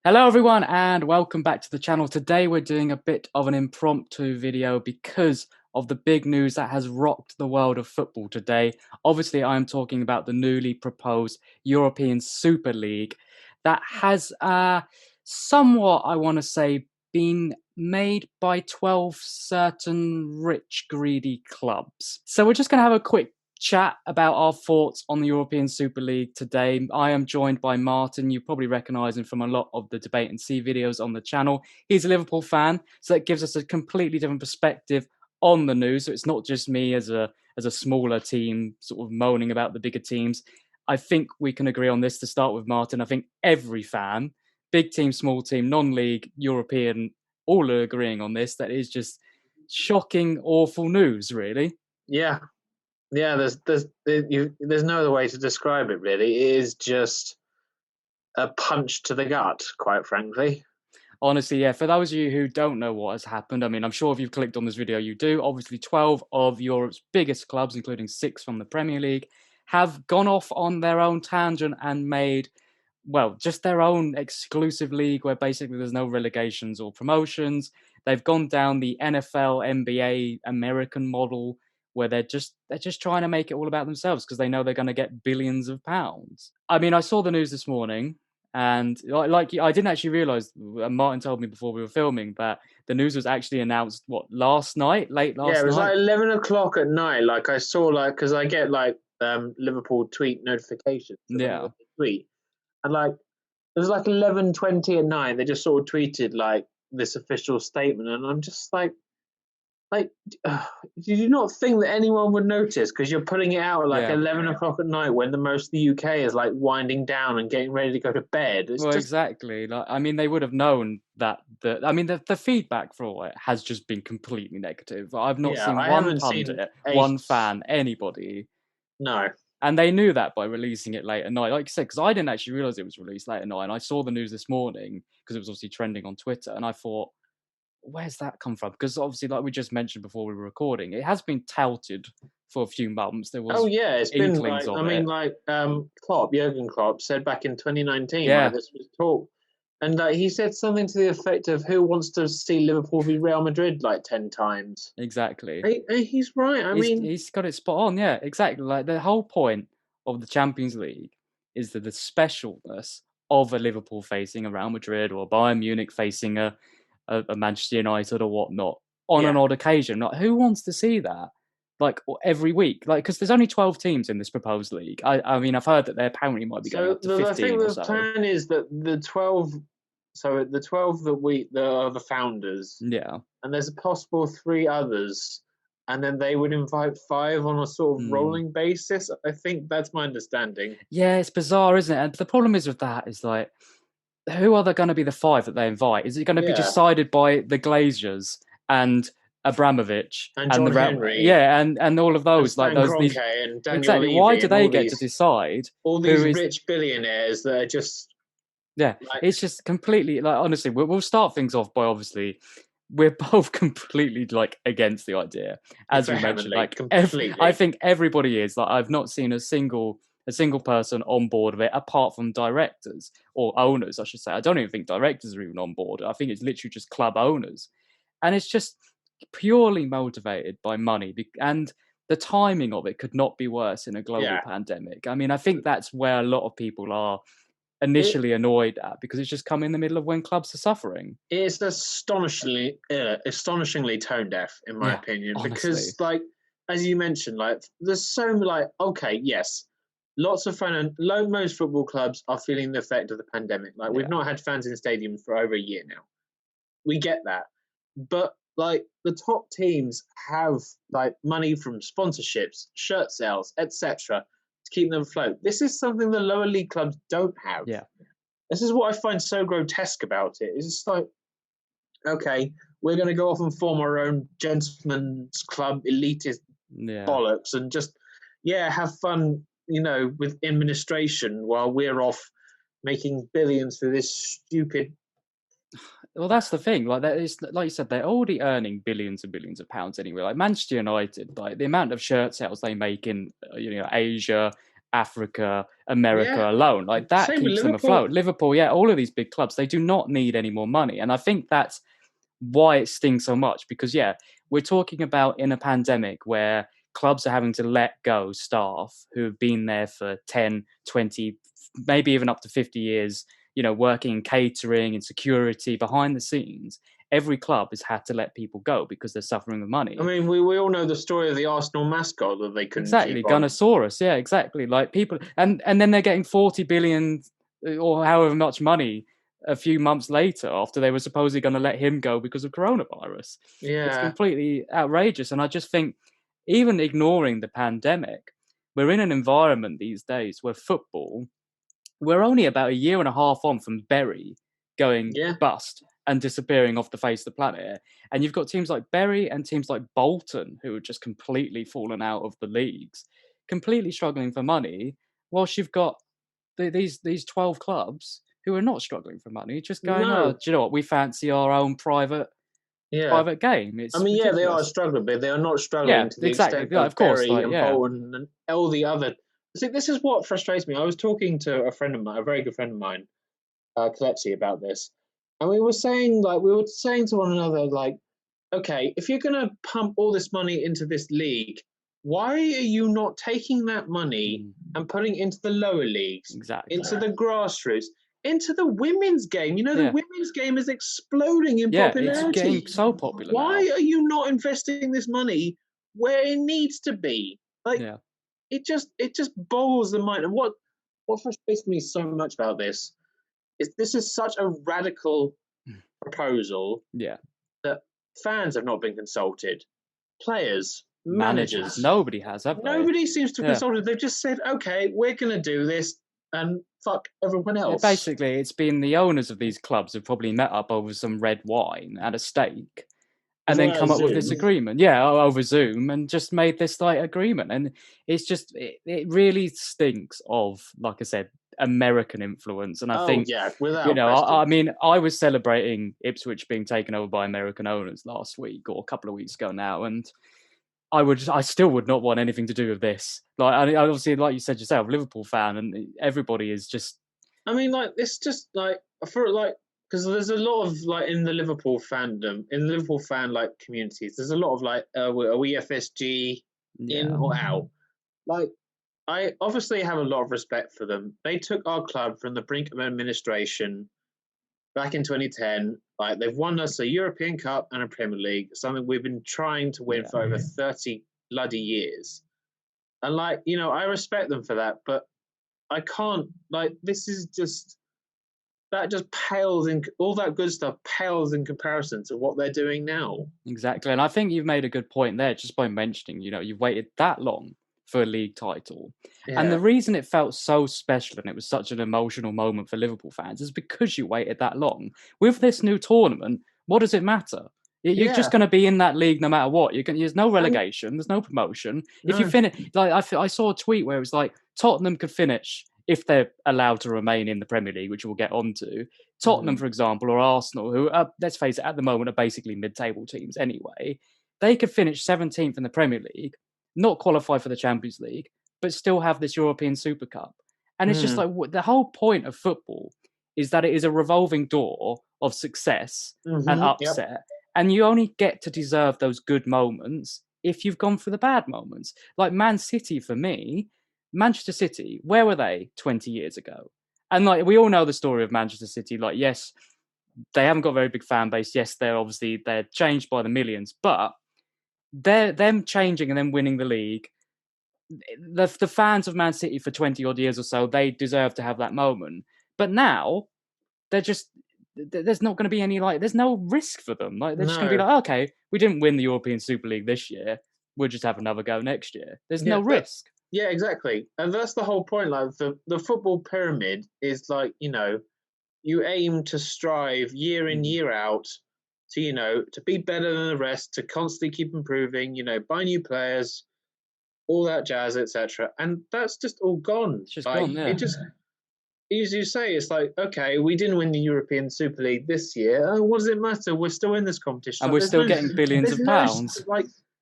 Hello everyone and welcome back to the channel. Today we're doing a bit of an impromptu video because of the big news that has rocked the world of football today. Obviously I am talking about the newly proposed European Super League that has somewhat, I want to say, been made by 12 certain rich greedy clubs. So we're just going to have a quick chat about our thoughts on the European Super League today. I am joined by Martin. You probably recognise him from a lot of the Debate and See videos on the channel. He's a Liverpool fan, so that gives us a completely different perspective on the news. So it's not just me as a smaller team sort of moaning about the bigger teams. I think we can agree on this to start with, Martin. I think every fan, big team, small team, non-league, European, all are agreeing on this. That is just shocking, awful news, really. Yeah, there's no other way to describe it, really. It is just a punch to the gut, quite frankly. Honestly, yeah, for those of you who don't know what has happened, I mean, I'm sure if you've clicked on this video, you do. Obviously, 12 of Europe's biggest clubs, including 6 from the Premier League, have gone off on their own tangent and made, well, just their own exclusive league where basically there's no relegations or promotions. They've gone down the NFL, NBA, American model where they're just trying to make it all about themselves because they know they're going to get billions of pounds. I mean, I saw the news this morning. And like I didn't actually realize, Martin told me before we were filming that the news was actually announced, what, last night, late last night? Yeah, it was like 11 o'clock at night. Like I saw, because I get Liverpool tweet notifications. Yeah. Tweet, and it was like 11:20 at night. They just sort of tweeted like this official statement, and I'm just like, did you not think that anyone would notice? Because you're putting it out at 11 o'clock at night when the most of the UK is like winding down and getting ready to go to bed. Exactly. Like, I mean, they would have known that. The feedback for it has just been completely negative. I've not seen one pundit, one fan, anybody. No. And they knew that by releasing it late at night. Like I said, because I didn't actually realize it was released late at night. And I saw the news this morning because it was obviously trending on Twitter. And I thought, where's that come from? Because obviously, like we just mentioned before we were recording, it has been touted for a few months. There was it's been Klopp, Jurgen Klopp said back in 2019, this was talk, and he said something to the effect of, "Who wants to see Liverpool v Real Madrid 10 times?" Exactly. He's right. He's got it spot on. Yeah, exactly. Like the whole point of the Champions League is that the specialness of a Liverpool facing a Real Madrid or a Bayern Munich facing a Manchester United or whatnot on an odd occasion. Like, who wants to see that? Like every week, because there's only 12 teams in this proposed league. I mean, I've heard that they apparently might be going up to 15 I think or the plan is that the 12 that are the founders, and there's a possible 3 others, and then they would invite 5 on a sort of rolling basis. I think that's my understanding. Yeah, it's bizarre, isn't it? And the problem is with that is like, who are they going to be the 5 that they invite? Is it going to be decided by the Glazers and Abramovich and John Henry, and all of those, and like these and Daniel exactly. Levy, why do they get to decide? All these rich billionaires that are just it's just completely honestly. We'll start things off by obviously we're both completely against the idea, as we mentioned. I think everybody is. I've not seen a single person on board of it, apart from directors or owners, I should say. I don't even think directors are even on board. I think it's literally just club owners, and it's just purely motivated by money. And the timing of it could not be worse in a global pandemic. I mean, I think that's where a lot of people are initially annoyed at, because it's just come in the middle of when clubs are suffering. It's astonishingly tone deaf, in my opinion, honestly. Because as you mentioned, there's so okay, yes, lots of most football clubs are feeling the effect of the pandemic. We've not had fans in stadiums for over a year now. We get that, but the top teams have money from sponsorships, shirt sales, etc., to keep them afloat. This is something the lower league clubs don't have. Yeah. This is what I find so grotesque about it. It's just okay, we're going to go off and form our own gentleman's club, elitist bollocks, and just, have fun, with administration while we're off making billions for this stupid. Well, that's the thing. Like you said, they're already earning billions and billions of pounds anyway. Like Manchester United, the amount of shirt sales they make in Asia Africa, America alone. Like that Same with keeps them Liverpool. afloat. Liverpool, all of these big clubs, they do not need any more money. And I think that's why it stings so much because, we're talking about in a pandemic where clubs are having to let go staff who have been there for 10, 20, maybe even up to 50 years, working in catering and security behind the scenes. Every club has had to let people go because they're suffering with money. I mean, we all know the story of the Arsenal mascot that they couldn't keep on. Gunnosaurus, exactly. Like people, and then they're getting 40 billion or however much money a few months later after they were supposedly going to let him go because of coronavirus. It's completely outrageous. And I just think, even ignoring the pandemic, we're in an environment these days where football, we're only about a year and a half on from Bury going bust and disappearing off the face of the planet. And you've got teams like Bury and teams like Bolton who are just completely fallen out of the leagues, completely struggling for money, whilst you've got these 12 clubs who are not struggling for money, just going, oh, do you know what? We fancy our own private game. It's ridiculous. They are struggling, but they are not struggling to the extent of Bury and Bolton and all the other. See, this is what frustrates me. I was talking to a friend of mine, a very good friend of mine, Kelechi, about this, and we were saying to one another, like, okay, if you're going to pump all this money into this league, why are you not taking that money and putting it into the lower leagues, into the grassroots, into the women's game? The women's game is exploding in popularity. It's getting so popular. Why are you not investing this money where it needs to be? It just boggles the mind. And what frustrates me so much about this is this is such a radical proposal that fans have not been consulted, players, managers, nobody has. Nobody seems to have consulted. They've just said, okay, we're going to do this and fuck everyone else. Basically, it's been the owners of these clubs have probably met up over some red wine at a steak and then come up with this agreement. Over Zoom, and just made this agreement. And it's just, it really stinks of, like I said, American influence. And I think, without I mean, I was celebrating Ipswich being taken over by American owners last week or a couple of weeks ago now. And I still would not want anything to do with this. I obviously, like you said yourself, Liverpool fan, and everybody is just. I mean, it's just because there's a lot of in the Liverpool fandom, in the Liverpool fan communities, there's a lot of are we FSG in or out? I obviously have a lot of respect for them. They took our club from the brink of administration back in 2010. They've won us a European Cup and a Premier League, something we've been trying to win for over 30 bloody years. And I respect them for that, but I can't, this is just, that just pales in, all that good stuff pales in comparison to what they're doing now. Exactly. And I think you've made a good point there just by mentioning, you've waited that long for a league title. And the reason it felt so special and it was such an emotional moment for Liverpool fans is because you waited that long. With this new tournament, what does it matter? You're just going to be in that league no matter what. There's no relegation, there's no promotion. If you finish, I saw a tweet where it was Tottenham could finish if they're allowed to remain in the Premier League, which we'll get onto. Tottenham, for example, or Arsenal, who, let's face it, at the moment are basically mid-table teams anyway. They could finish 17th in the Premier League, not qualify for the Champions League, but still have this European Super Cup. And it's just the whole point of football is that it is a revolving door of success and upset. And you only get to deserve those good moments if you've gone through the bad moments. Like Man City, for me, Manchester City, where were they 20 years ago? And we all know the story of Manchester City. Yes, they haven't got a very big fan base. Yes, they're changed by the millions, but them changing and then winning the league, the fans of Man City for 20 odd years or so, they deserve to have that moment. But now they're just, there's not going to be any there's no risk for them. They're just going to be okay, we didn't win the European Super League this year, we'll just have another go next year. There's no risk. Yeah, exactly. And that's the whole point. The football pyramid is you aim to strive year in, year out to, to be better than the rest, to constantly keep improving, buy new players, all that jazz, etc. And that's just all gone. It's just gone, It just, as you say, it's okay, we didn't win the European Super League this year. What does it matter? We're still in this competition. And we're still getting billions of pounds.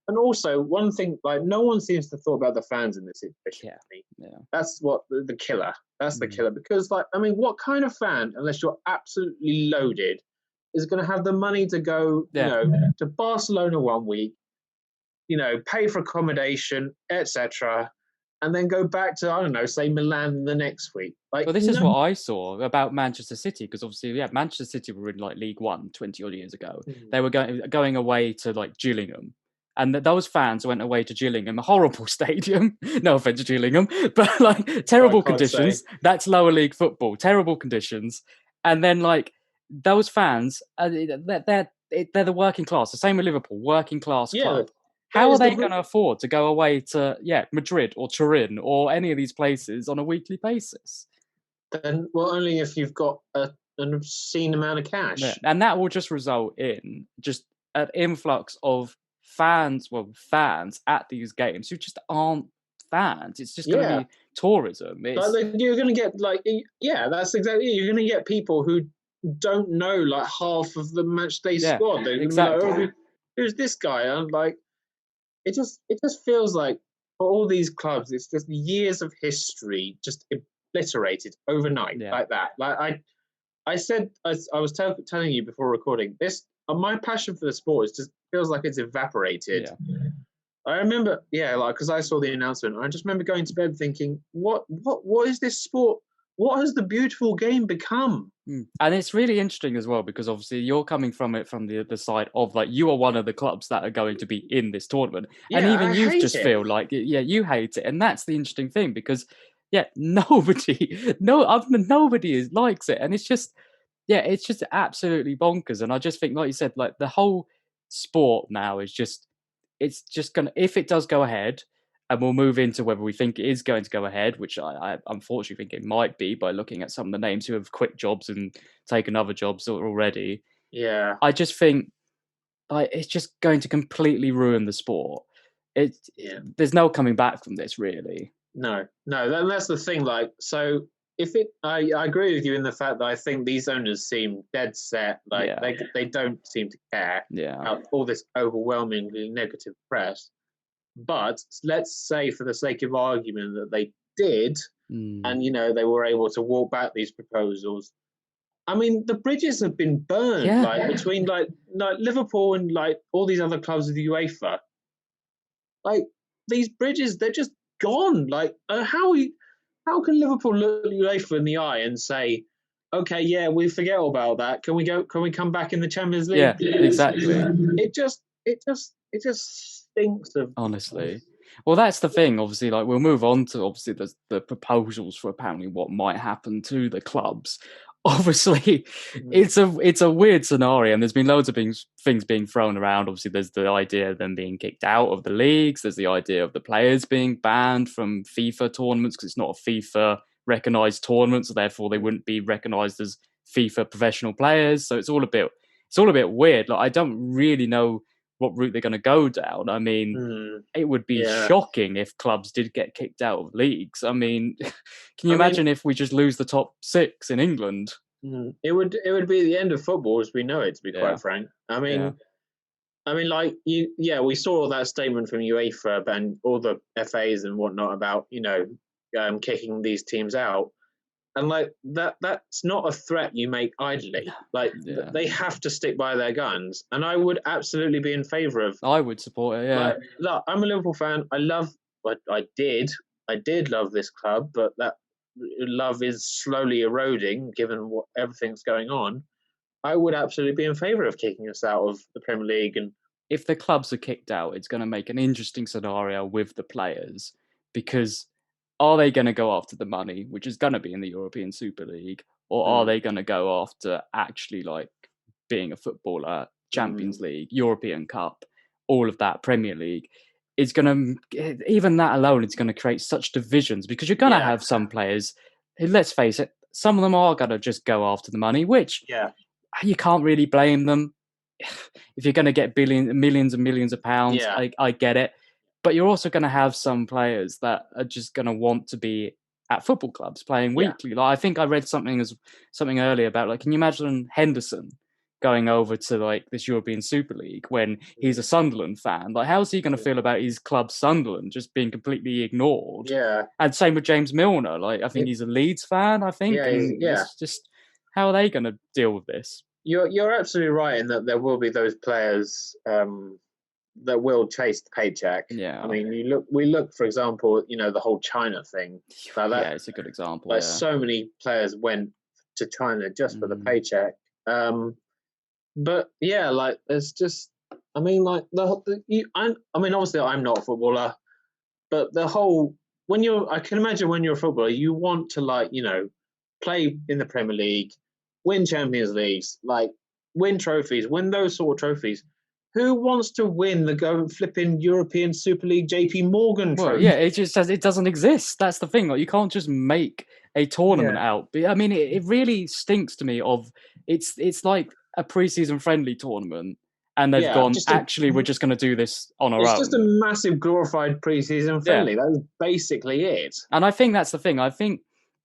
And also, one thing, like, no one seems to thought about the fans in this situation. Yeah. That's what the killer. That's the killer. Because, like, I mean, what kind of fan, unless you're absolutely loaded, is going to have the money to go, to Barcelona one week, pay for accommodation, etc., and then go back to, I don't know, say Milan the next week. Like, well, this is what I saw about Manchester City, because obviously, Manchester City were in like League One 20 odd years ago. They were going away to like Gillingham, and those fans went away to Gillingham, a horrible stadium. No offense to Gillingham, but like terrible conditions. That's lower league football, terrible conditions. And then like those fans, they're the working class. The same with Liverpool, working class club. How are they going to afford to go away to Madrid or Turin or any of these places on a weekly basis? Then, well, only if you've got an obscene amount of cash. Yeah. And that will just result in just an influx of fans at these games who just aren't fans. It's just going to be tourism. Like, you're going to get that's exactly it. You're going to get people who don't know like half of the matchday squad. They're exactly. Like, oh, who's this guy? And like, it just feels like for all these clubs, it's just years of history just obliterated overnight like that. Like I said, I was telling you before recording this. My passion for the sport just feels like it's evaporated. I remember, like, because I saw the announcement, I just remember going to bed thinking, what is this sport? What has the beautiful game become? And it's really interesting as well, because obviously you're coming from it from the other side of like, you are one of the clubs that are going to be in this tournament. And even you just feel like, you hate it. And that's the interesting thing, because nobody likes it. And it's just, it's just absolutely bonkers. And I just think, like you said, like the whole sport now is just, it's just going to, if it does go ahead, and we'll move into whether we think it is going to go ahead, which I unfortunately think it might be by looking at some of the names who have quit jobs and taken other jobs already. Yeah. I just think like it's just going to completely ruin the sport. There's no coming back from this, really. No, that's the thing. Like, so I agree with you in the fact that I think these owners seem dead set. Like they don't seem to care about all this overwhelmingly negative press. But let's say, for the sake of argument, that they did, and they were able to walk back these proposals. I mean, the bridges have been burned, like between like Liverpool and like all these other clubs of the UEFA. Like, these bridges, they're just gone. Like, how can Liverpool look UEFA in the eye and say, okay, we forget all about that. Can we come back in the Champions League? Yeah, exactly. It just stinks of, honestly. Well, that's the thing. Obviously, like we'll move on to obviously the proposals for apparently what might happen to the clubs. Obviously, it's a weird scenario, and there's been loads of things being thrown around. Obviously, there's the idea of them being kicked out of the leagues. There's the idea of the players being banned from FIFA tournaments because it's not a FIFA recognised tournament, so therefore they wouldn't be recognised as FIFA professional players. So it's all a bit weird. Like I don't really know what route they're going to go down. I mean, it would be shocking if clubs did get kicked out of leagues. I mean, can you imagine if we just lose the top 6 in England? It would be the end of football as we know it, to be quite frank. I mean, like we saw that statement from UEFA and all the FAs and whatnot about kicking these teams out. And like that's not a threat you make idly. Like they have to stick by their guns, and I would absolutely be in favour of. I would support it. Yeah, like, look, I'm a Liverpool fan. I did love this club, but that love is slowly eroding given what everything's going on. I would absolutely be in favour of kicking us out of the Premier League. And if the clubs are kicked out, it's going to make an interesting scenario with the players, because are they going to go after the money, which is going to be in the European Super League, or are they going to go after actually like being a footballer, Champions League, European Cup, all of that, Premier League? It's going to, even that alone, it's going to create such divisions, because you're going to have some players, let's face it, some of them are going to just go after the money, which you can't really blame them. If you're going to get millions and millions of pounds, I get it. But you're also going to have some players that are just going to want to be at football clubs playing weekly. Like I think I read something earlier about, like, can you imagine Henderson going over to like this European Super League when he's a Sunderland fan. Like, how's he going to feel about his club Sunderland just being completely ignored? Yeah. And same with James Milner. Like, I think he's a Leeds fan, I think. Yeah, and it's just, how are they going to deal with this? You're absolutely right in that there will be those players that will chase the paycheck. Yeah. I mean, we look, for example, the whole China thing. Like that, yeah, it's a good example. Like so many players went to China just for the paycheck. But yeah, like there's just, I mean, like I mean, obviously I'm not a footballer, but the whole I can imagine when you're a footballer, you want to like play in the Premier League, win Champions Leagues, like win trophies, win those sort of trophies. Who wants to win the flipping European Super League JP Morgan trophy? Well, yeah, it just says it doesn't exist. That's the thing. Like, you can't just make a tournament out. But I mean, it really stinks to me of it's like a preseason friendly tournament, and they've gone, actually, we're just going to do this on our own. It's just a massive glorified preseason friendly. That's basically it. And I think that's the thing. I think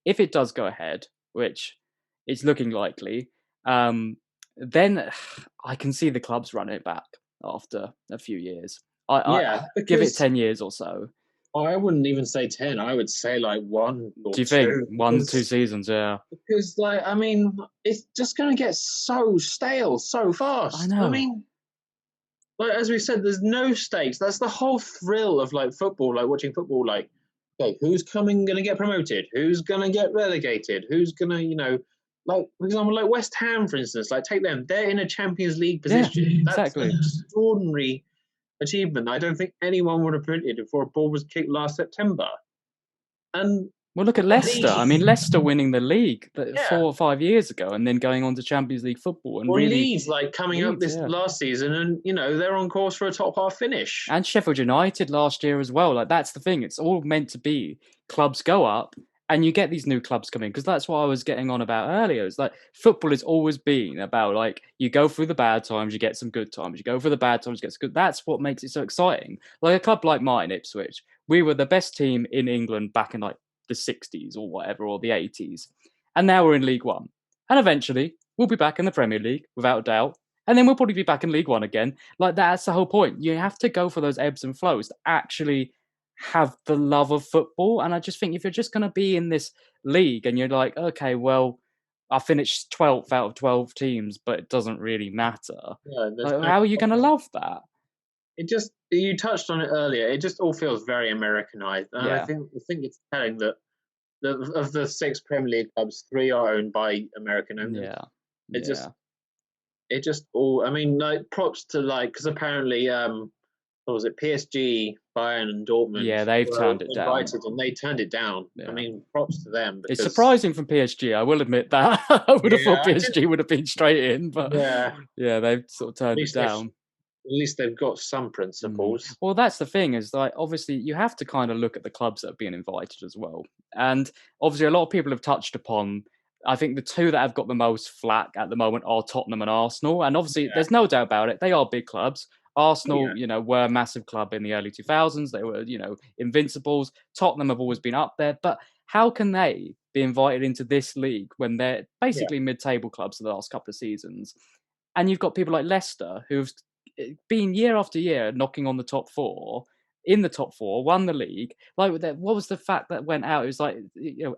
if it does go ahead, which is looking likely, then I can see the clubs running it back after a few years. I give it 10 years or so. I wouldn't even say 10. I would say like 1 or 2. Do you think 1, 2 seasons? Yeah. Because like, I mean, it's just going to get so stale so fast. I know. I mean, like as we said, there's no stakes. That's the whole thrill of like football, like watching football. Like, okay, who's going to get promoted? Who's going to get relegated? Who's going to, like, for example, like West Ham, for instance, like take them. They're in a Champions League position. Yeah, exactly. That's an extraordinary achievement. I don't think anyone would have predicted before a ball was kicked last September. And well, look at Leicester. I mean, Leicester winning the league 4 or 5 years ago, and then going on to Champions League football, and really Leeds, like coming up this last season, and they're on course for a top half finish. And Sheffield United last year as well. Like, that's the thing. It's all meant to be clubs go up, and you get these new clubs coming, because that's what I was getting on about earlier. It's like football has always been about, like, you go through the bad times, you get some good times. You go through the bad times, you get some good. That's what makes it so exciting. Like a club like mine, Ipswich, we were the best team in England back in like the 60s or whatever, or the 80s. And now we're in League One. And eventually, we'll be back in the Premier League, without a doubt. And then we'll probably be back in League One again. Like, that's the whole point. You have to go for those ebbs and flows to actually have the love of football. And I just think if you're just going to be in this league and you're like, okay, well, I finished 12th out of 12 teams, but it doesn't really matter. Like, how are you going to love that? You touched on it earlier. It just all feels very Americanized. And I think it's telling that of the 6 Premier League clubs, 3 are owned by American owners. It just all, I mean, like, props to, like, because apparently, what was it, PSG, Bayern, and Dortmund? Yeah, they've turned it down. And they turned it down. I mean, props to them. It's surprising from PSG, I will admit that. I would have thought PSG would have been straight in, but yeah, they've sort of turned it down. At least they've got some principles. Well, that's the thing, is like, obviously you have to kind of look at the clubs that are being invited as well. And obviously a lot of people have touched upon, I think the 2 that have got the most flack at the moment are Tottenham and Arsenal. And obviously there's no doubt about it, they are big clubs. Arsenal, were a massive club in the early 2000s. They were, invincibles. Tottenham have always been up there. But how can they be invited into this league when they're basically mid-table clubs for the last couple of seasons? And you've got people like Leicester, who've been year after year knocking on the top 4, in the top 4, won the league. Like, what was the fact that went out? It was like,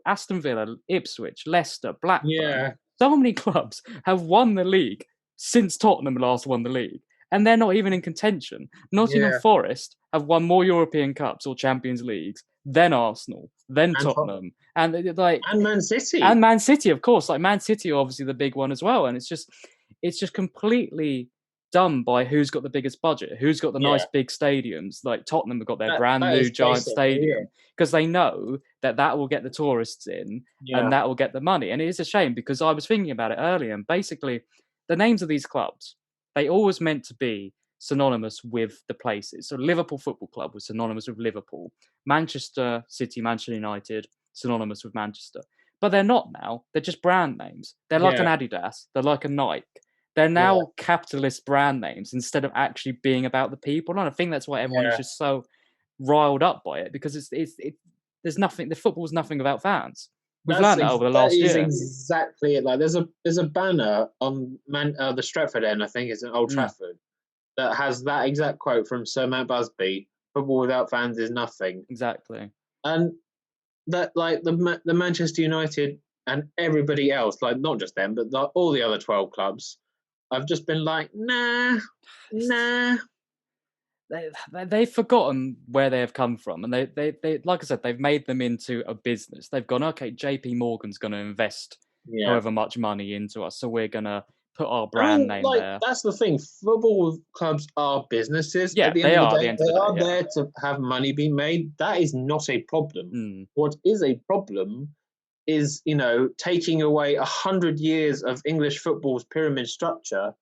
Aston Villa, Ipswich, Leicester, Blackburn. Yeah. So many clubs have won the league since Tottenham last won the league. And they're not even in contention. Nottingham Forest have won more European Cups or Champions Leagues than Arsenal, than Tottenham. And Man City. And Man City, of course. Like, Man City are obviously the big one as well. And it's just completely done by who's got the biggest budget, who's got the nice big stadiums. Like Tottenham have got their brand new giant stadium, because they know that will get the tourists in and that will get the money. And it is a shame, because I was thinking about it earlier, and basically the names of these clubs, they always meant to be synonymous with the places. So Liverpool Football Club was synonymous with Liverpool. Manchester City, Manchester United, synonymous with Manchester. But they're not now. They're just brand names. They're like an Adidas. They're like a Nike. They're now capitalist brand names instead of actually being about the people. And I think that's why everyone is just so riled up by it, because there's nothing. The football's nothing about fans. We've learned that over the that last is year. exactly it. Like there's a banner on the Stretford end, I think it's in Old Trafford, that has that exact quote from Sir Matt Busby: "Football without fans is nothing." Exactly. And that, like the Manchester United and everybody else, like not just them, but all the other 12 clubs, I've just been like, nah. They've forgotten where they have come from, and they like I said, they've made them into a business. They've gone, okay, JP Morgan's going to invest however much money into us, so we're going to put our brand name like there. that's the thing. Football clubs are businesses. Yeah, at the end they of the are. At day, the end of they the day, are yeah. there to have money being made. That is not a problem. What is a problem is, taking away 100 years of English football's pyramid structure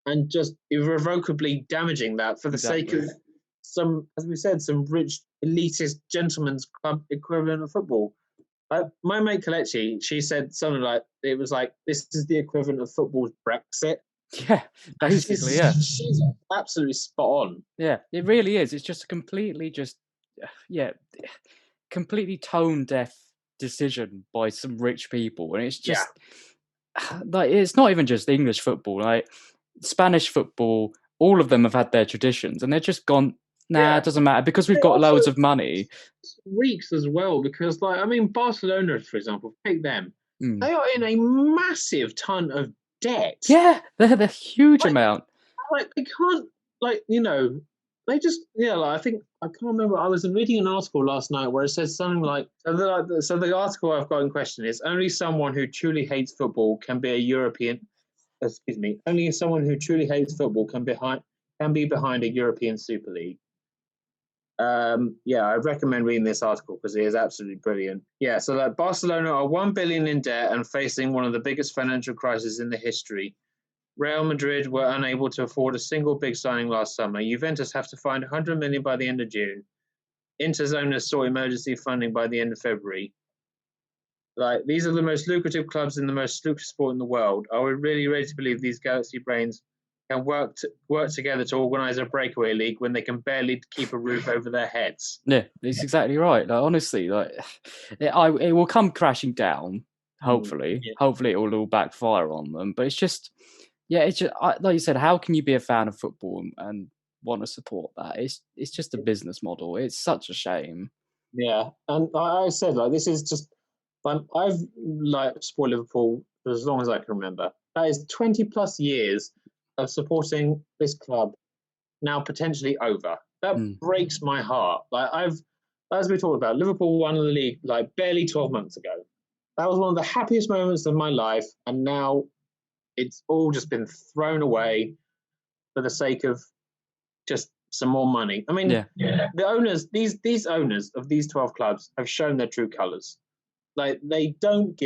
and just irrevocably damaging that for the sake of some, as we said, some rich elitist gentleman's club equivalent of football. My mate Kalechi, she said something like, it was like, this is the equivalent of football's Brexit. Yeah, basically, yeah. She's absolutely spot on. Yeah, it really is. It's just a completely completely tone deaf decision by some rich people, and it's just like it's not even just English football, like Spanish football. All of them have had their traditions, and they're just gone. Nah, it doesn't matter because we've got loads of money. Reeks as well, because Barcelona, for example, take them. They are in a massive ton of debt. Yeah, they're the huge amount. Like they can't, they just I think I can't remember. I was reading an article last night where it says something like, so the article I've got in question is, only someone who truly hates football can be a European. Excuse me. Only someone who truly hates football can be behind a European Super League. I recommend reading this article because it is absolutely brilliant. Yeah, so that Barcelona are 1 billion in debt and facing one of the biggest financial crises in the history. Real Madrid were unable to afford a single big signing last summer. Juventus have to find 100 million by the end of June. Interzona saw emergency funding by the end of February. Like, these are the most lucrative clubs in the most lucrative sport in the world. Are we really ready to believe these galaxy brains can work together to organise a breakaway league when they can barely keep a roof over their heads? Yeah, it's exactly right. Like, honestly, it will come crashing down. Hopefully, hopefully it will all backfire on them. But it's just, like you said, how can you be a fan of football and want to support that? It's just a business model. It's such a shame. Yeah, and I said, this is just, I've supported Liverpool for as long as I can remember. That is 20 plus years of supporting this club, now potentially over. That breaks my heart. As we talked about, Liverpool won the league barely 12 months ago. That was one of the happiest moments of my life, and now it's all just been thrown away for the sake of just some more money. I mean, the owners, these owners of these 12 clubs have shown their true colours. Like, they do not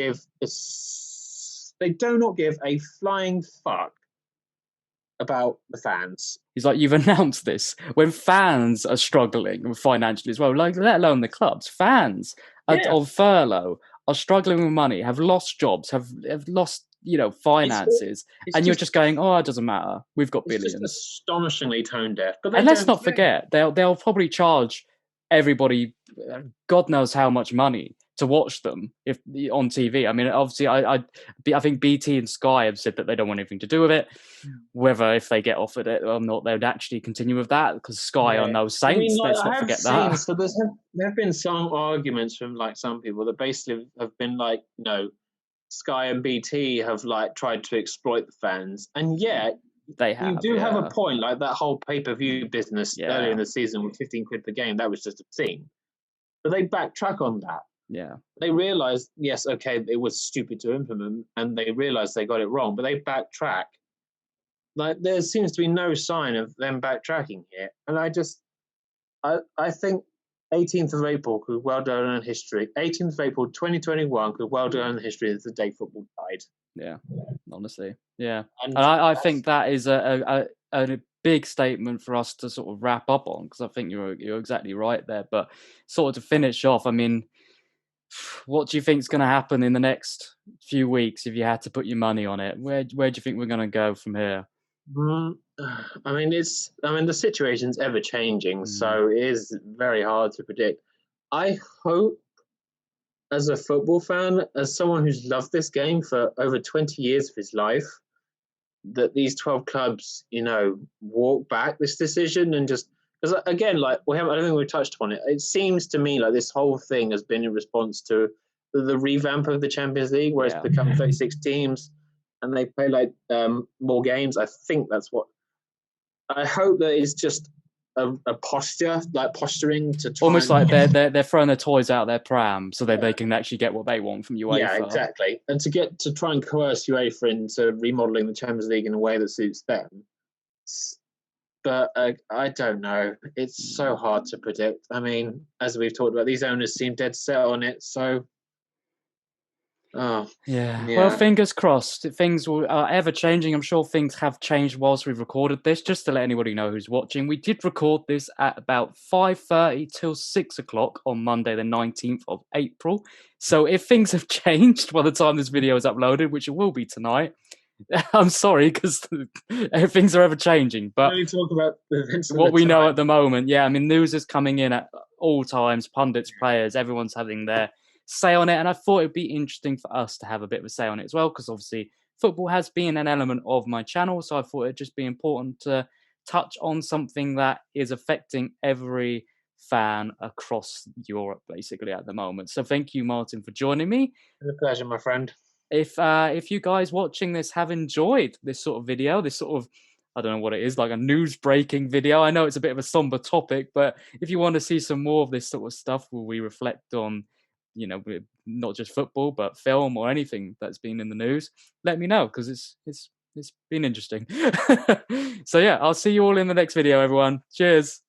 give a flying fuck about the fans. He's like, you've announced this when fans are struggling financially as well, let alone the clubs. Fans are on furlough, are struggling with money, have lost jobs, have lost finances, and you're just going, oh, it doesn't matter. We've got billions. It's just astonishingly tone deaf. And let's not forget, they'll probably charge everybody God knows how much money to watch them if on TV. I mean, obviously, I think BT and Sky have said that they don't want anything to do with it. Whether if they get offered it or not, they would actually continue with that because Sky are no saints. Let's not forget that. So there have been some arguments from some people that basically have been Sky and BT have tried to exploit the fans, and yet they have. You do have a point, that whole pay-per-view business earlier in the season with 15 quid per game. That was just obscene. But they backtrack on that. Yeah. They realised, yes, okay, it was stupid to implement, and they realised they got it wrong, but they backtrack. There seems to be no sign of them backtracking here. And I think 18th of April could well go down in history. 18th of April 2021 could well go down in history as the day football died. Yeah, honestly. Yeah. And I think that is a big statement for us to sort of wrap up on, because I think you're exactly right there. But sort of to finish off, I mean, what do you think is going to happen in the next few weeks if you had to put your money on it? Where do you think we're going to go from here? I mean, the situation's ever changing, so it is very hard to predict. I hope as a football fan, as someone who's loved this game for over 20 years of his life, that these 12 clubs, walk back this decision and just because again, like we haven't, I don't think we've touched upon it. It seems to me like this whole thing has been in response to the revamp of the Champions League, where it's become 36 teams and they play like more games. I think that's what I hope that it's just a posture, like posturing to try almost like they're throwing their toys out their pram so that they can actually get what they want from UEFA. Yeah, exactly. And to try and coerce UEFA into remodeling the Champions League in a way that suits them. But I don't know. It's so hard to predict. I mean, as we've talked about, these owners seem dead set on it. So yeah. Well, fingers crossed. Things are ever changing. I'm sure things have changed whilst we've recorded this. Just to let anybody know who's watching, we did record this at about 5:30 till 6 o'clock on Monday, the 19th of April. So if things have changed by the time this video is uploaded, which it will be tonight, I'm sorry because things are ever changing. But we talk about what we know at the moment, yeah, I mean, news is coming in at all times. Pundits, players, everyone's having their say on it, and I thought it'd be interesting for us to have a bit of a say on it as well, because obviously football has been an element of my channel, so I thought it'd just be important to touch on something that is affecting every fan across Europe basically at the moment. So thank you, Martin, for joining me. It's a pleasure, my friend. If you guys watching this have enjoyed this sort of video, this sort of, I don't know what it is, like a news breaking video. I know it's a bit of a somber topic, but if you want to see some more of this sort of stuff where we reflect on, not just football, but film or anything that's been in the news, let me know, because it's been interesting. So yeah, I'll see you all in the next video, everyone. Cheers.